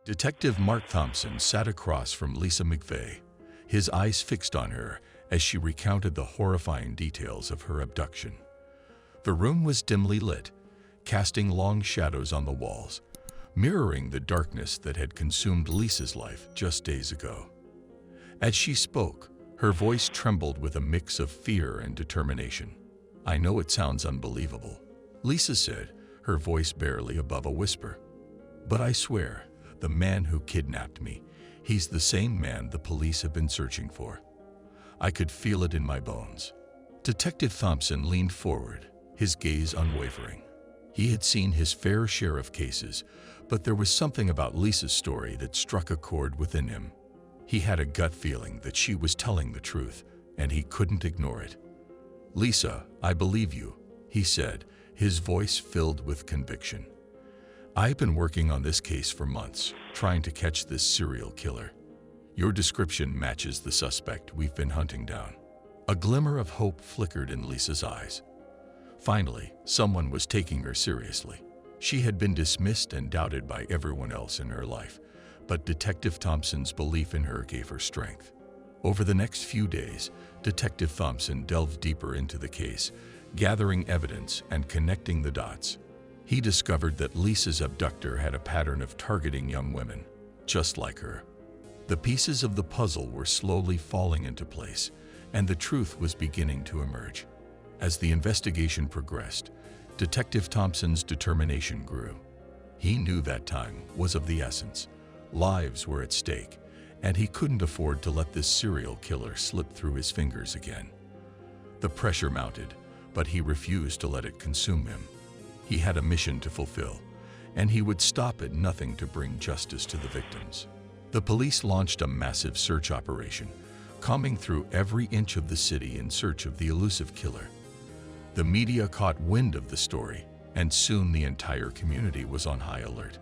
Detective Mark Thompson sat across from Lisa McVeigh, his eyes fixed on her as she recounted the horrifying details of her abduction. The room was dimly lit, casting long shadows on the walls, mirroring the darkness that had consumed Lisa's life just days ago. As she spoke, her voice trembled with a mix of fear and determination. "I know it sounds unbelievable," Lisa said, her voice barely above a whisper. "But I swear, the man who kidnapped me, he's the same man the police have been searching for. I could feel it in my bones." Detective Thompson leaned forward, his gaze unwavering. He had seen his fair share of cases, but there was something about Lisa's story that struck a chord within him. He had a gut feeling that she was telling the truth, and he couldn't ignore it. "Lisa, I believe you," he said, his voice filled with conviction. "I've been working on this case for months, trying to catch this serial killer. Your description matches the suspect we've been hunting down." A glimmer of hope flickered in Lisa's eyes. Finally, someone was taking her seriously. She had been dismissed and doubted by everyone else in her life, but Detective Thompson's belief in her gave her strength. Over the next few days, Detective Thompson delved deeper into the case, gathering evidence and connecting the dots. He discovered that Lisa's abductor had a pattern of targeting young women, just like her. The pieces of the puzzle were slowly falling into place, and the truth was beginning to emerge. As the investigation progressed, Detective Thompson's determination grew. He knew that time was of the essence. Lives were at stake, and he couldn't afford to let this serial killer slip through his fingers again. The pressure mounted, but he refused to let it consume him. He had a mission to fulfill, and he would stop at nothing to bring justice to the victims. The police launched a massive search operation, combing through every inch of the city in search of the elusive killer. The media caught wind of the story, and soon the entire community was on high alert.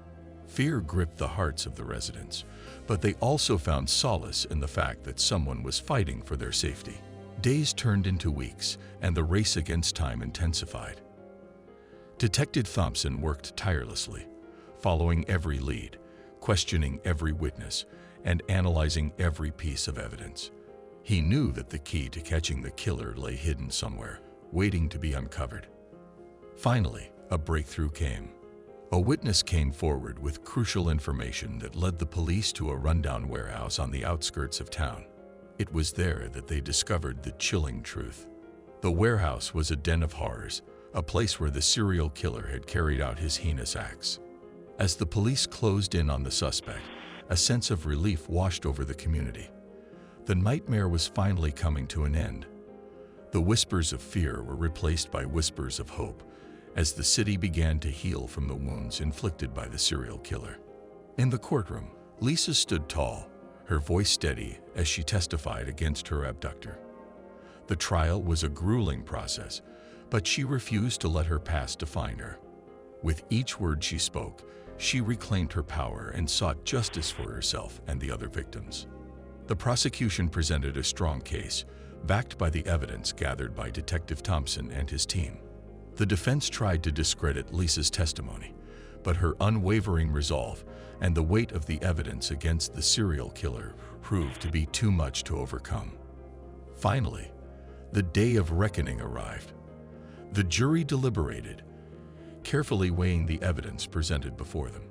Fear gripped the hearts of the residents, but they also found solace in the fact that someone was fighting for their safety. Days turned into weeks, and the race against time intensified. Detective Thompson worked tirelessly, following every lead, questioning every witness, and analyzing every piece of evidence. He knew that the key to catching the killer lay hidden somewhere, waiting to be uncovered. Finally, a breakthrough came. A witness came forward with crucial information that led the police to a rundown warehouse on the outskirts of town. It was there that they discovered the chilling truth. The warehouse was a den of horrors, a place where the serial killer had carried out his heinous acts. As the police closed in on the suspect, a sense of relief washed over the community. The nightmare was finally coming to an end. The whispers of fear were replaced by whispers of hope as the city began to heal from the wounds inflicted by the serial killer. In the courtroom, Lisa stood tall, her voice steady as she testified against her abductor. The trial was a grueling process, but she refused to let her past define her. With each word she spoke, she reclaimed her power and sought justice for herself and the other victims. The prosecution presented a strong case, backed by the evidence gathered by Detective Thompson and his team. The defense tried to discredit Lisa's testimony, but her unwavering resolve and the weight of the evidence against the serial killer proved to be too much to overcome. Finally, the day of reckoning arrived. The jury deliberated, carefully weighing the evidence presented before them.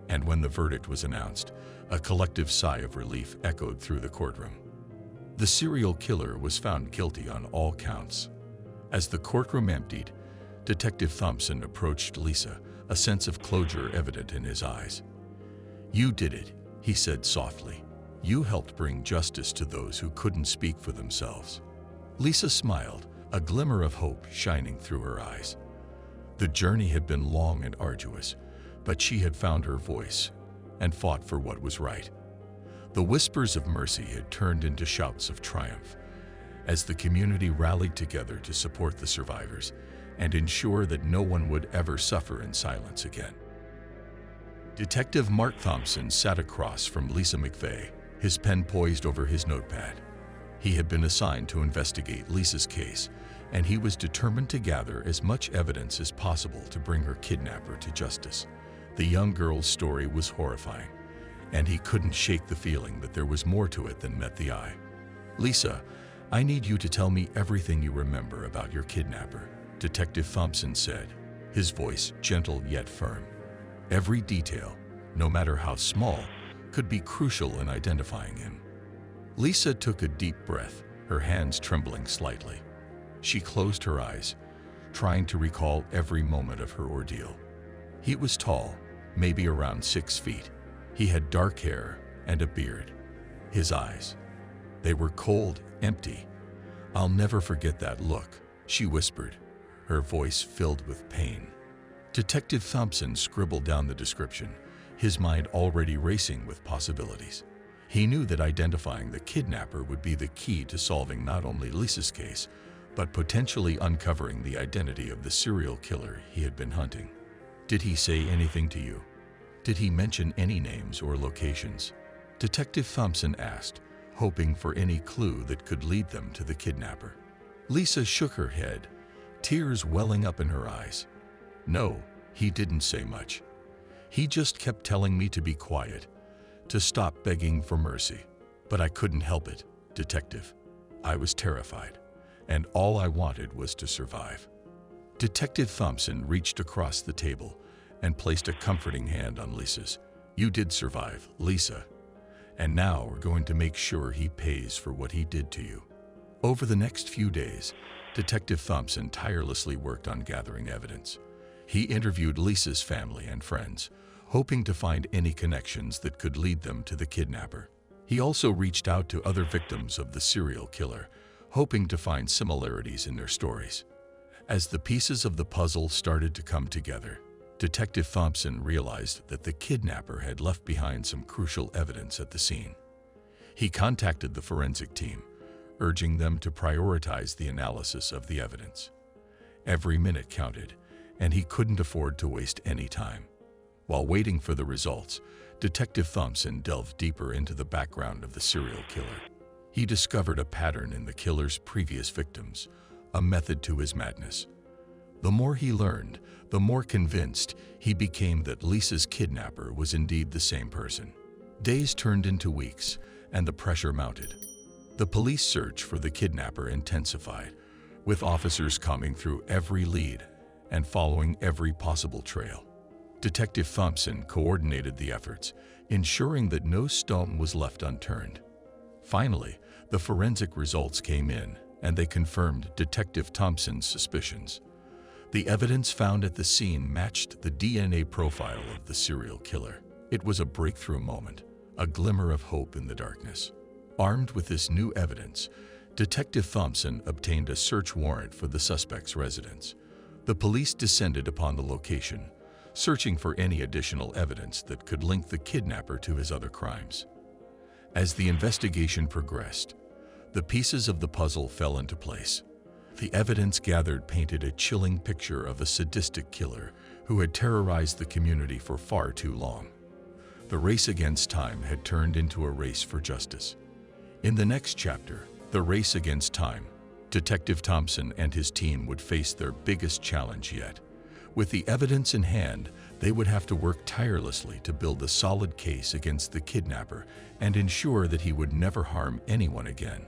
And when the verdict was announced, a collective sigh of relief echoed through the courtroom. The serial killer was found guilty on all counts. As the courtroom emptied, Detective Thompson approached Lisa, a sense of closure evident in his eyes. "You did it," he said softly. "You helped bring justice to those who couldn't speak for themselves." Lisa smiled, a glimmer of hope shining through her eyes. The journey had been long and arduous, but she had found her voice and fought for what was right. The whispers of mercy had turned into shouts of triumph as the community rallied together to support the survivors and ensure that no one would ever suffer in silence again. Detective Mark Thompson sat across from Lisa McVeigh, his pen poised over his notepad. He had been assigned to investigate Lisa's case, and he was determined to gather as much evidence as possible to bring her kidnapper to justice. The young girl's story was horrifying, and he couldn't shake the feeling that there was more to it than met the eye. "Lisa, I need you to tell me everything you remember about your kidnapper," Detective Thompson said, his voice gentle yet firm. Every detail, no matter how small, could be crucial in identifying him. Lisa took a deep breath, her hands trembling slightly. She closed her eyes, trying to recall every moment of her ordeal. He was tall, maybe around 6 feet. He had dark hair and a beard. His eyes, they were cold, empty. "I'll never forget that look," she whispered, her voice filled with pain. Detective Thompson scribbled down the description, his mind already racing with possibilities. He knew that identifying the kidnapper would be the key to solving not only Lisa's case, but potentially uncovering the identity of the serial killer he had been hunting. "Did he say anything to you? Did he mention any names or locations?" Detective Thompson asked, hoping for any clue that could lead them to the kidnapper. Lisa shook her head, tears welling up in her eyes. "No, he didn't say much. He just kept telling me to be quiet, to stop begging for mercy. But I couldn't help it, Detective. I was terrified, and all I wanted was to survive." Detective Thompson reached across the table and placed a comforting hand on Lisa's. "You did survive, Lisa. And now we're going to make sure he pays for what he did to you." Over the next few days, Detective Thompson tirelessly worked on gathering evidence. He interviewed Lisa's family and friends, hoping to find any connections that could lead them to the kidnapper. He also reached out to other victims of the serial killer, hoping to find similarities in their stories. As the pieces of the puzzle started to come together, Detective Thompson realized that the kidnapper had left behind some crucial evidence at the scene. He contacted the forensic team, urging them to prioritize the analysis of the evidence. Every minute counted, and he couldn't afford to waste any time. While waiting for the results, Detective Thompson delved deeper into the background of the serial killer. He discovered a pattern in the killer's previous victims, a method to his madness. The more he learned, the more convinced he became that Lisa's kidnapper was indeed the same person. Days turned into weeks, and the pressure mounted. The police search for the kidnapper intensified, with officers combing through every lead and following every possible trail. Detective Thompson coordinated the efforts, ensuring that no stone was left unturned. Finally, the forensic results came in, and they confirmed Detective Thompson's suspicions. The evidence found at the scene matched the DNA profile of the serial killer. It was a breakthrough moment, a glimmer of hope in the darkness. Armed with this new evidence, Detective Thompson obtained a search warrant for the suspect's residence. The police descended upon the location, searching for any additional evidence that could link the kidnapper to his other crimes. As the investigation progressed, the pieces of the puzzle fell into place. The evidence gathered painted a chilling picture of a sadistic killer who had terrorized the community for far too long. The race against time had turned into a race for justice. In the next chapter, The Race Against Time, Detective Thompson and his team would face their biggest challenge yet. With the evidence in hand, they would have to work tirelessly to build a solid case against the kidnapper and ensure that he would never harm anyone again.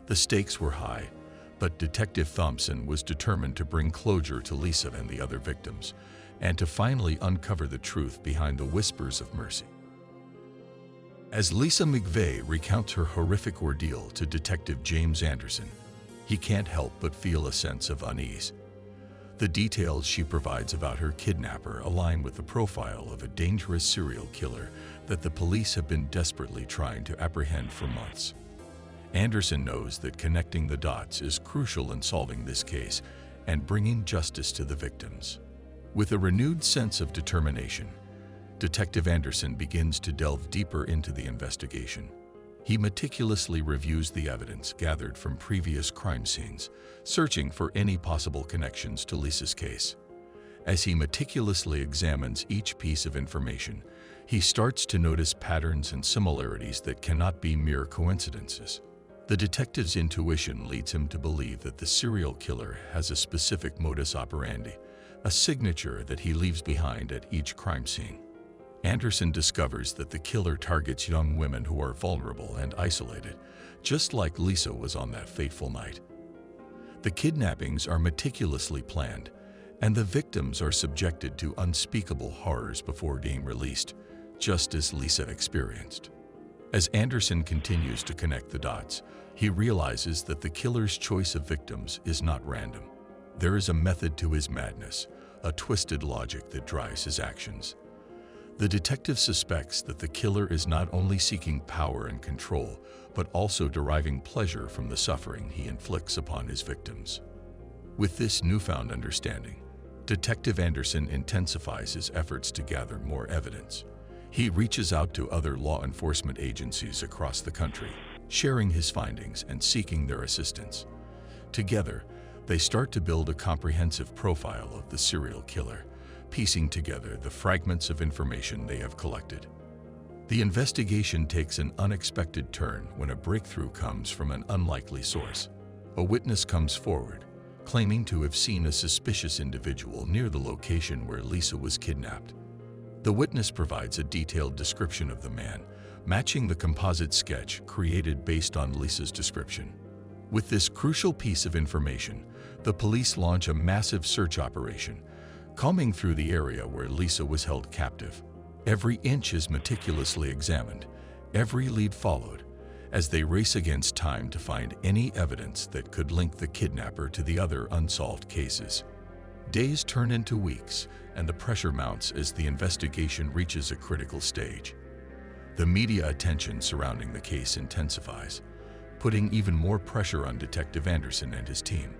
The stakes were high, but Detective Thompson was determined to bring closure to Lisa and the other victims, and to finally uncover the truth behind the whispers of mercy. As Lisa McVeigh recounts her horrific ordeal to Detective James Anderson, he can't help but feel a sense of unease. The details she provides about her kidnapper align with the profile of a dangerous serial killer that the police have been desperately trying to apprehend for months. Anderson knows that connecting the dots is crucial in solving this case and bringing justice to the victims. With a renewed sense of determination, Detective Anderson begins to delve deeper into the investigation. He meticulously reviews the evidence gathered from previous crime scenes, searching for any possible connections to Lisa's case. As he meticulously examines each piece of information, he starts to notice patterns and similarities that cannot be mere coincidences. The detective's intuition leads him to believe that the serial killer has a specific modus operandi, a signature that he leaves behind at each crime scene. Anderson discovers that the killer targets young women who are vulnerable and isolated, just like Lisa was on that fateful night. The kidnappings are meticulously planned, and the victims are subjected to unspeakable horrors before being released, just as Lisa experienced. As Anderson continues to connect the dots, he realizes that the killer's choice of victims is not random. There is a method to his madness, a twisted logic that drives his actions. The detective suspects that the killer is not only seeking power and control, but also deriving pleasure from the suffering he inflicts upon his victims. With this newfound understanding, Detective Anderson intensifies his efforts to gather more evidence. He reaches out to other law enforcement agencies across the country, sharing his findings and seeking their assistance. Together, they start to build a comprehensive profile of the serial killer, piecing together the fragments of information they have collected. The investigation takes an unexpected turn when a breakthrough comes from an unlikely source. A witness comes forward, claiming to have seen a suspicious individual near the location where Lisa was kidnapped. The witness provides a detailed description of the man, matching the composite sketch created based on Lisa's description. With this crucial piece of information, the police launch a massive search operation, combing through the area where Lisa was held captive. Every inch is meticulously examined, every lead followed, as they race against time to find any evidence that could link the kidnapper to the other unsolved cases. Days turn into weeks, and the pressure mounts as the investigation reaches a critical stage. The media attention surrounding the case intensifies, putting even more pressure on Detective Anderson and his team.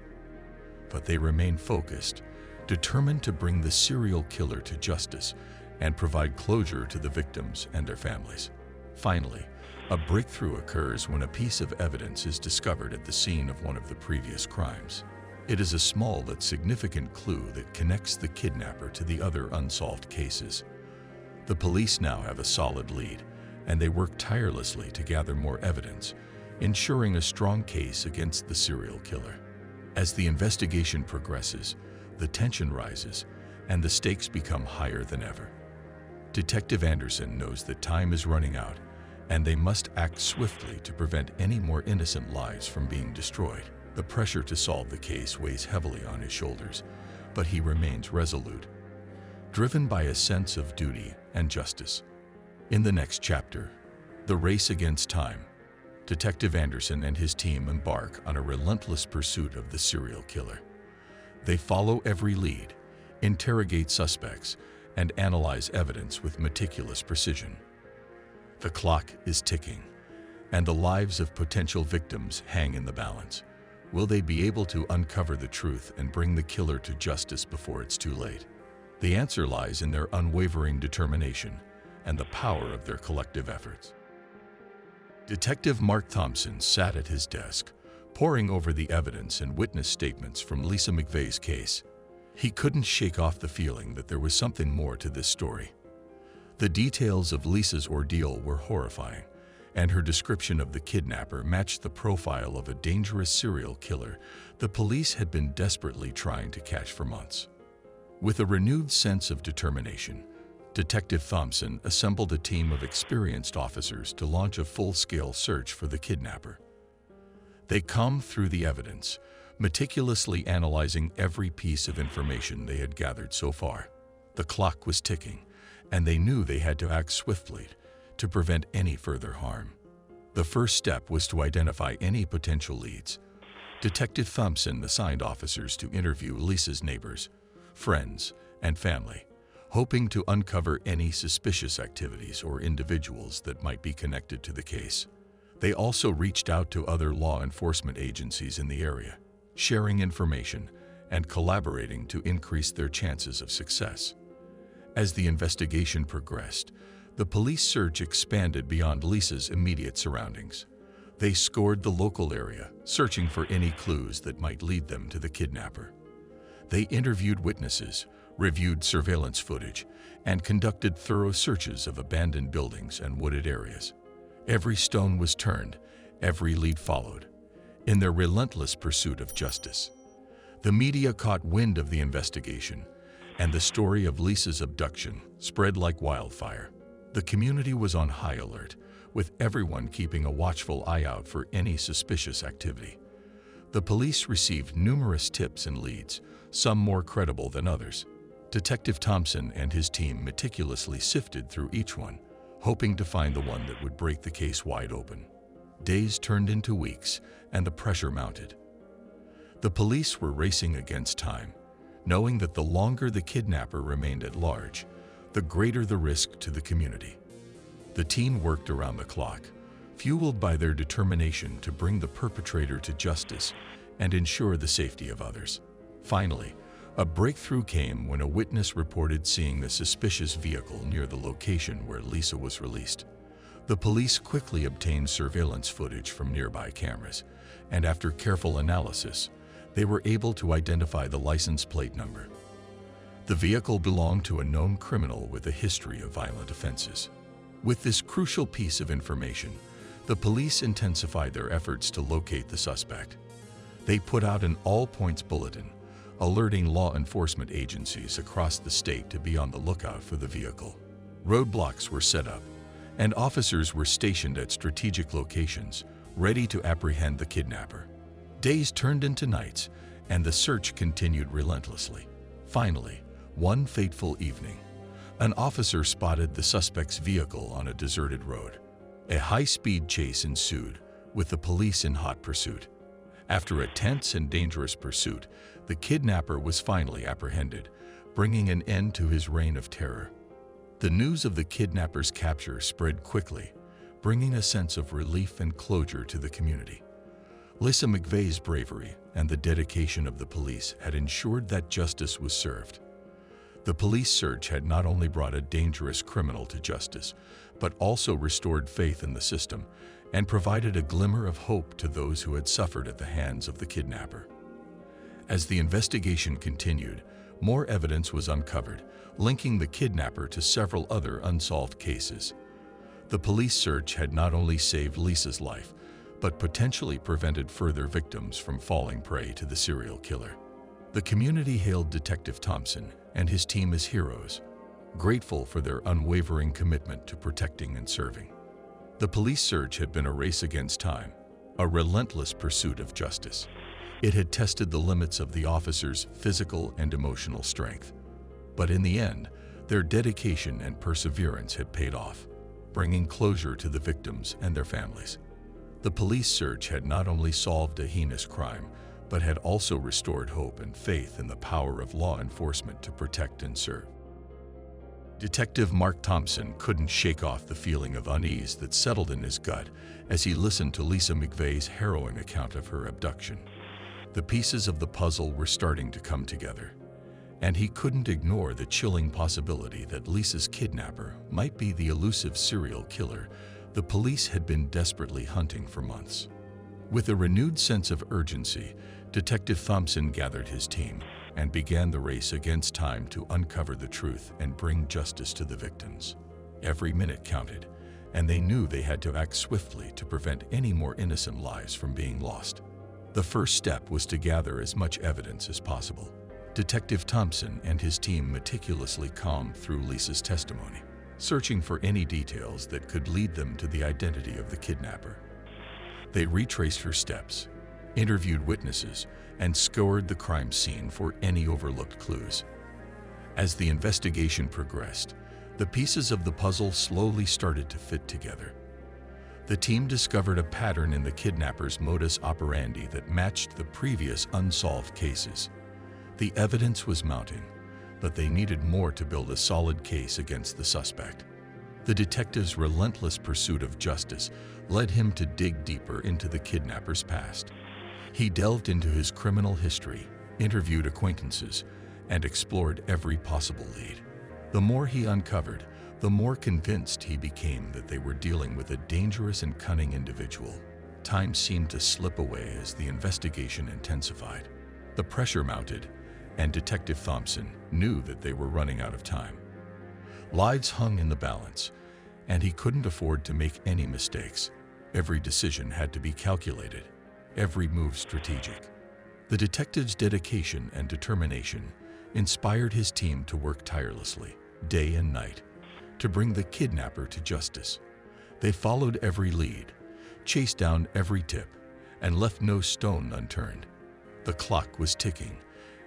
But they remain focused, determined to bring the serial killer to justice and provide closure to the victims and their families. Finally, a breakthrough occurs when a piece of evidence is discovered at the scene of one of the previous crimes. It is a small but significant clue that connects the kidnapper to the other unsolved cases. The police now have a solid lead, and they work tirelessly to gather more evidence, ensuring a strong case against the serial killer. As the investigation progresses, the tension rises, and the stakes become higher than ever. Detective Anderson knows that time is running out, and they must act swiftly to prevent any more innocent lives from being destroyed. The pressure to solve the case weighs heavily on his shoulders, but he remains resolute, driven by a sense of duty and justice. In the next chapter, The Race Against Time, Detective Anderson and his team embark on a relentless pursuit of the serial killer. They follow every lead, interrogate suspects, and analyze evidence with meticulous precision. The clock is ticking, and the lives of potential victims hang in the balance. Will they be able to uncover the truth and bring the killer to justice before it's too late? The answer lies in their unwavering determination and the power of their collective efforts. Detective Mark Thompson sat at his desk, poring over the evidence and witness statements from Lisa McVeigh's case. He couldn't shake off the feeling that there was something more to this story. The details of Lisa's ordeal were horrifying, and her description of the kidnapper matched the profile of a dangerous serial killer the police had been desperately trying to catch for months. With a renewed sense of determination, Detective Thompson assembled a team of experienced officers to launch a full-scale search for the kidnapper. They combed through the evidence, meticulously analyzing every piece of information they had gathered so far. The clock was ticking, and they knew they had to act swiftly to prevent any further harm. The first step was to identify any potential leads. Detective Thompson assigned officers to interview Lisa's neighbors, friends, and family, hoping to uncover any suspicious activities or individuals that might be connected to the case. They also reached out to other law enforcement agencies in the area, sharing information and collaborating to increase their chances of success. As the investigation progressed, the police search expanded beyond Lisa's immediate surroundings. They scoured the local area, searching for any clues that might lead them to the kidnapper. They interviewed witnesses, reviewed surveillance footage, and conducted thorough searches of abandoned buildings and wooded areas. Every stone was turned, every lead followed, in their relentless pursuit of justice. The media caught wind of the investigation, and the story of Lisa's abduction spread like wildfire. The community was on high alert, with everyone keeping a watchful eye out for any suspicious activity. The police received numerous tips and leads, some more credible than others. Detective Thompson and his team meticulously sifted through each one, hoping to find the one that would break the case wide open. Days turned into weeks, and the pressure mounted. The police were racing against time, knowing that the longer the kidnapper remained at large, the greater the risk to the community. The team worked around the clock, fueled by their determination to bring the perpetrator to justice and ensure the safety of others. Finally, a breakthrough came when a witness reported seeing the suspicious vehicle near the location where Lisa was released. The police quickly obtained surveillance footage from nearby cameras, and after careful analysis, they were able to identify the license plate number. The vehicle belonged to a known criminal with a history of violent offenses. With this crucial piece of information, the police intensified their efforts to locate the suspect. They put out an all-points bulletin, alerting law enforcement agencies across the state to be on the lookout for the vehicle. Roadblocks were set up, and officers were stationed at strategic locations, ready to apprehend the kidnapper. Days turned into nights, and the search continued relentlessly. Finally, one fateful evening, an officer spotted the suspect's vehicle on a deserted road. A high-speed chase ensued, with the police in hot pursuit. After a tense and dangerous pursuit, the kidnapper was finally apprehended, bringing an end to his reign of terror. The news of the kidnapper's capture spread quickly, bringing a sense of relief and closure to the community. Lisa McVeigh's bravery and the dedication of the police had ensured that justice was served. The police search had not only brought a dangerous criminal to justice, but also restored faith in the system and provided a glimmer of hope to those who had suffered at the hands of the kidnapper. As the investigation continued, more evidence was uncovered, linking the kidnapper to several other unsolved cases. The police search had not only saved Lisa's life, but potentially prevented further victims from falling prey to the serial killer. The community hailed Detective Thompson and his team as heroes, grateful for their unwavering commitment to protecting and serving. The police search had been a race against time, a relentless pursuit of justice. It had tested the limits of the officers' physical and emotional strength. But in the end, their dedication and perseverance had paid off, bringing closure to the victims and their families. The police search had not only solved a heinous crime, but had also restored hope and faith in the power of law enforcement to protect and serve. Detective Mark Thompson couldn't shake off the feeling of unease that settled in his gut as he listened to Lisa McVeigh's harrowing account of her abduction. The pieces of the puzzle were starting to come together, and he couldn't ignore the chilling possibility that Lisa's kidnapper might be the elusive serial killer the police had been desperately hunting for months. With a renewed sense of urgency, Detective Thompson gathered his team and began the race against time to uncover the truth and bring justice to the victims. Every minute counted, and they knew they had to act swiftly to prevent any more innocent lives from being lost. The first step was to gather as much evidence as possible. Detective Thompson and his team meticulously combed through Lisa's testimony, searching for any details that could lead them to the identity of the kidnapper. They retraced her steps, interviewed witnesses, and scoured the crime scene for any overlooked clues. As the investigation progressed, the pieces of the puzzle slowly started to fit together. The team discovered a pattern in the kidnapper's modus operandi that matched the previous unsolved cases. The evidence was mounting, but they needed more to build a solid case against the suspect. The detective's relentless pursuit of justice led him to dig deeper into the kidnapper's past. He delved into his criminal history, interviewed acquaintances, and explored every possible lead. The more he uncovered, the more convinced he became that they were dealing with a dangerous and cunning individual. Time seemed to slip away as the investigation intensified. The pressure mounted, and Detective Thompson knew that they were running out of time. Lives hung in the balance, and he couldn't afford to make any mistakes. Every decision had to be calculated, every move strategic. The detective's dedication and determination inspired his team to work tirelessly, day and night, to bring the kidnapper to justice. They followed every lead, chased down every tip, and left no stone unturned. The clock was ticking,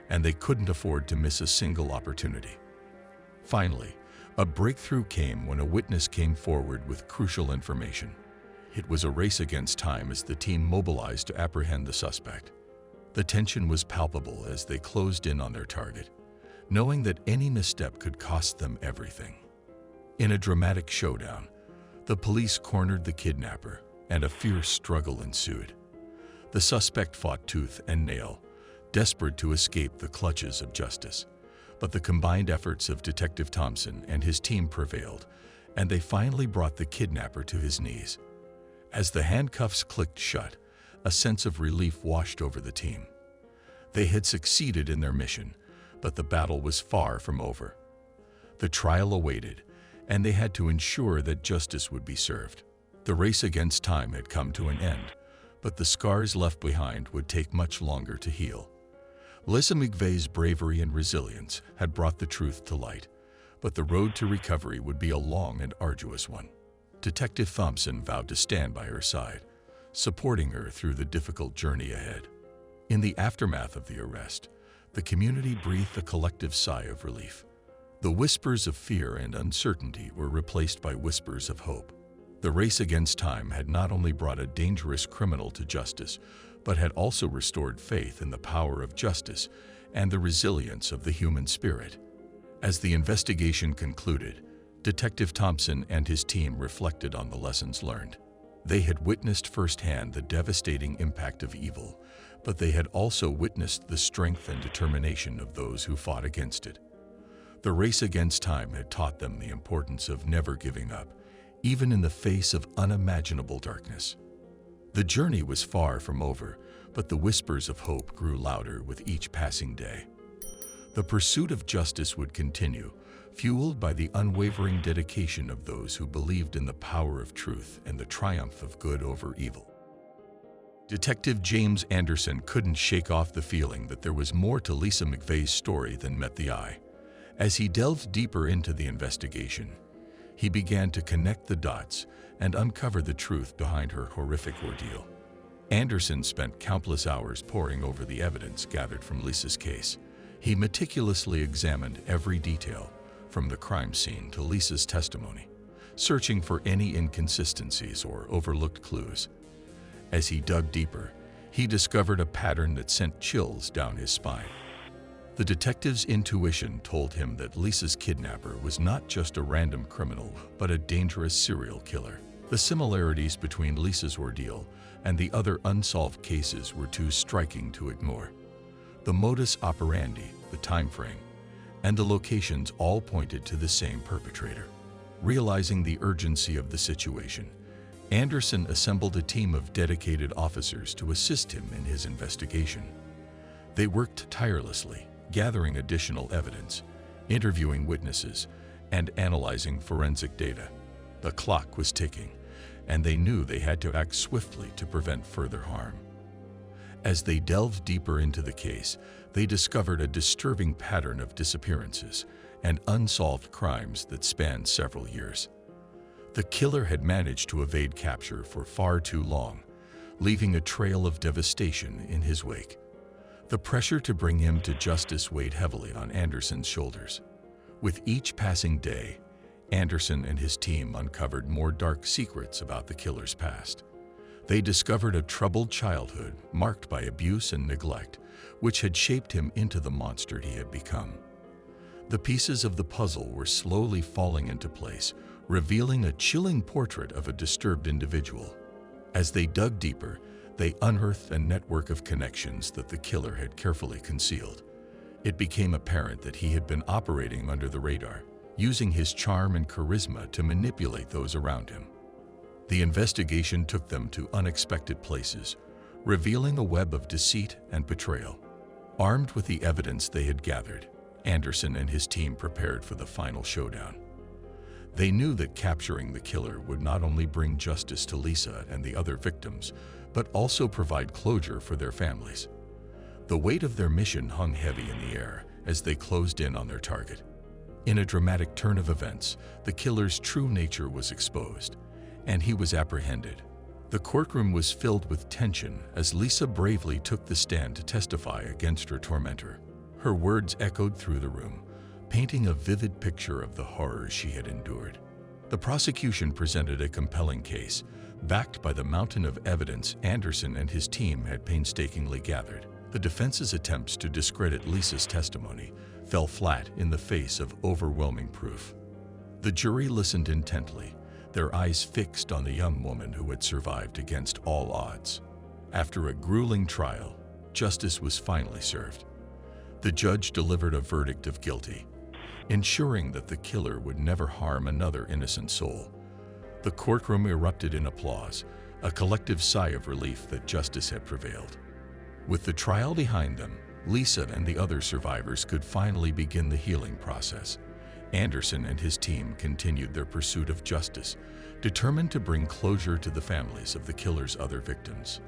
and they couldn't afford to miss a single opportunity. Finally, a breakthrough came when a witness came forward with crucial information. It was a race against time as the team mobilized to apprehend the suspect. The tension was palpable as they closed in on their target, knowing that any misstep could cost them everything. In a dramatic showdown, the police cornered the kidnapper, and a fierce struggle ensued. The suspect fought tooth and nail, desperate to escape the clutches of justice. But the combined efforts of Detective Thompson and his team prevailed, and they finally brought the kidnapper to his knees. As the handcuffs clicked shut, a sense of relief washed over the team. They had succeeded in their mission, but the battle was far from over. The trial awaited, and they had to ensure that justice would be served. The race against time had come to an end, but the scars left behind would take much longer to heal. Lisa McVeigh's bravery and resilience had brought the truth to light, but the road to recovery would be a long and arduous one. Detective Thompson vowed to stand by her side, supporting her through the difficult journey ahead. In the aftermath of the arrest, the community breathed a collective sigh of relief. The whispers of fear and uncertainty were replaced by whispers of hope. The race against time had not only brought a dangerous criminal to justice, but had also restored faith in the power of justice and the resilience of the human spirit. As the investigation concluded, Detective Thompson and his team reflected on the lessons learned. They had witnessed firsthand the devastating impact of evil, but they had also witnessed the strength and determination of those who fought against it. The race against time had taught them the importance of never giving up, even in the face of unimaginable darkness. The journey was far from over, but the whispers of hope grew louder with each passing day. The pursuit of justice would continue, fueled by the unwavering dedication of those who believed in the power of truth and the triumph of good over evil. Detective James Anderson couldn't shake off the feeling that there was more to Lisa McVeigh's story than met the eye. As he delved deeper into the investigation, he began to connect the dots and uncover the truth behind her horrific ordeal. Anderson spent countless hours poring over the evidence gathered from Lisa's case. He meticulously examined every detail, from the crime scene to Lisa's testimony, searching for any inconsistencies or overlooked clues. As he dug deeper, he discovered a pattern that sent chills down his spine. The detective's intuition told him that Lisa's kidnapper was not just a random criminal, but a dangerous serial killer. The similarities between Lisa's ordeal and the other unsolved cases were too striking to ignore. The modus operandi, the time frame, and the locations all pointed to the same perpetrator. Realizing the urgency of the situation, Anderson assembled a team of dedicated officers to assist him in his investigation. They worked tirelessly, gathering additional evidence, interviewing witnesses, and analyzing forensic data. The clock was ticking, and they knew they had to act swiftly to prevent further harm. As they delved deeper into the case, they discovered a disturbing pattern of disappearances and unsolved crimes that spanned several years. The killer had managed to evade capture for far too long, leaving a trail of devastation in his wake. The pressure to bring him to justice weighed heavily on Anderson's shoulders. With each passing day, Anderson and his team uncovered more dark secrets about the killer's past. They discovered a troubled childhood marked by abuse and neglect, which had shaped him into the monster he had become. The pieces of the puzzle were slowly falling into place, revealing a chilling portrait of a disturbed individual. As they dug deeper, they unearthed a network of connections that the killer had carefully concealed. It became apparent that he had been operating under the radar, using his charm and charisma to manipulate those around him. The investigation took them to unexpected places, revealing a web of deceit and betrayal. Armed with the evidence they had gathered, Anderson and his team prepared for the final showdown. They knew that capturing the killer would not only bring justice to Lisa and the other victims, but also provide closure for their families. The weight of their mission hung heavy in the air as they closed in on their target. In a dramatic turn of events, the killer's true nature was exposed, and he was apprehended. The courtroom was filled with tension as Lisa bravely took the stand to testify against her tormentor. Her words echoed through the room, painting a vivid picture of the horrors she had endured. The prosecution presented a compelling case, backed by the mountain of evidence Anderson and his team had painstakingly gathered. The defense's attempts to discredit Lisa's testimony fell flat in the face of overwhelming proof. The jury listened intently, their eyes fixed on the young woman who had survived against all odds. After a grueling trial, justice was finally served. The judge delivered a verdict of guilty, ensuring that the killer would never harm another innocent soul. The courtroom erupted in applause, a collective sigh of relief that justice had prevailed. With the trial behind them, Lisa and the other survivors could finally begin the healing process. Anderson and his team continued their pursuit of justice, determined to bring closure to the families of the killer's other victims.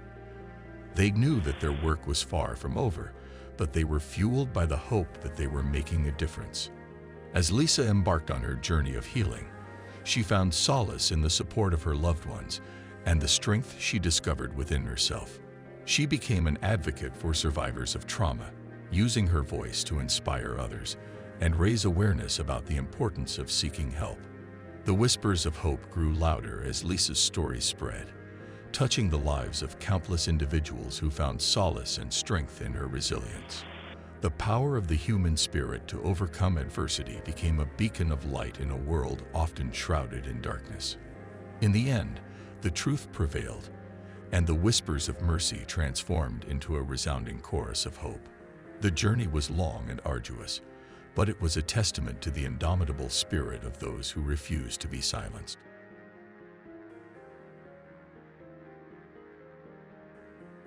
They knew that their work was far from over, but they were fueled by the hope that they were making a difference. As Lisa embarked on her journey of healing, she found solace in the support of her loved ones and the strength she discovered within herself. She became an advocate for survivors of trauma, using her voice to inspire others and raise awareness about the importance of seeking help. The whispers of hope grew louder as Lisa's story spread, touching the lives of countless individuals who found solace and strength in her resilience. The power of the human spirit to overcome adversity became a beacon of light in a world often shrouded in darkness. In the end, the truth prevailed, and the whispers of mercy transformed into a resounding chorus of hope. The journey was long and arduous, but it was a testament to the indomitable spirit of those who refused to be silenced.